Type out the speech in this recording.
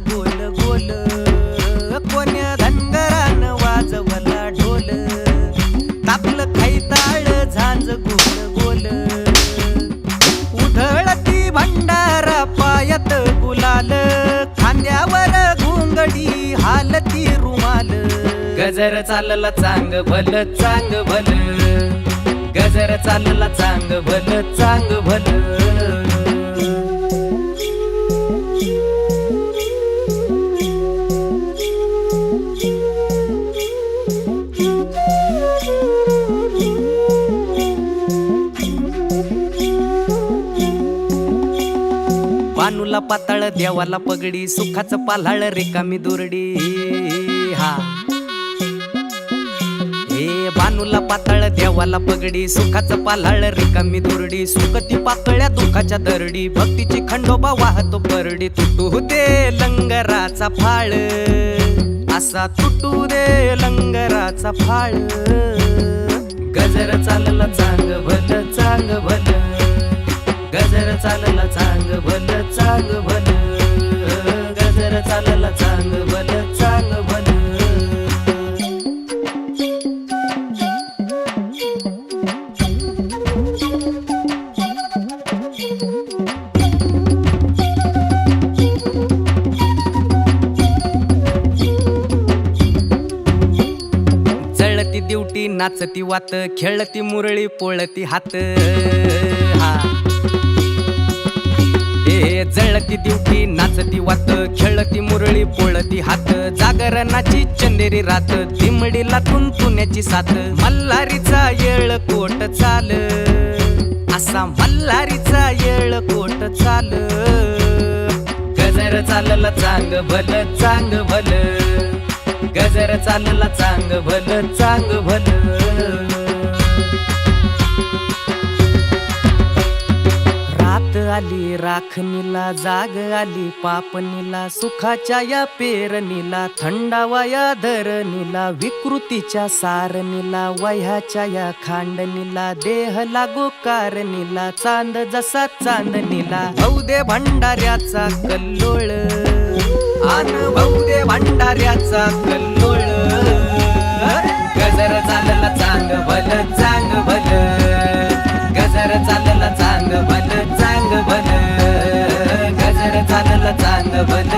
गोल गोल, कोण्या धनगरानं वाजवला ढोल, तापलं खैताळ झांज गोल गोल, उधळती भंडारा पायात गुलाल, खांद्यावर घुंगडी हालती रुमाल, गजर चालला चांग भल चांग भल, गजर चालला चांग भल चांग भल. बानूला पाताळ देवाला पगडी, सुखाचं पाल्हाळ रिकामी दुरडी. हा हे बानूला पाताळ देवाला पगडी, सुखाचं पाल्हाळ रिकामी दुरडी, सुखती पातळ्या दुखाच्या दरडी, भक्तीची खंडोबा वाहतो परडी, तुटू दे लंगराचा फाळ, असा तुटू दे लंगराचा फाळ, गजर चालला चांग भल चांग भल, गजर चालला चांग भल चांग भल, गजर चालला चांग भल चांग भल. जळती दिवटी नाचती वात, खेळती मुरळी पोळती हात. जळती दिवटी नाचती वात, खेळती मुरळी पोळती हात, जागरणाची चंदेरी रात, दिमडीला तुंतुण्याची साथ, मल्हारीचा येळ कोट चाल, असा मल्हारीचा येळ कोट चाल, गजर चालला चांग भल चांग भल, गजर चालला चांग भल चांग भल. आली राखणीला जाग आली पापणीला, सुखाच्या या पेरणीला थंडावा या धरणीला, विकृतीच्या सारणीला वह्याच्या या खांडणीला, देह लागो कारणीला, चांद जसा चांदणीला, भाऊ दे भंडाऱ्याचा कल्लोळ, आन भाऊ दे भंडाऱ्याचा कल्लोळ, गजर चालला चांग भल चांग भल, गजर चालला चांग भल चांग भल, गजर चालला चांग भल.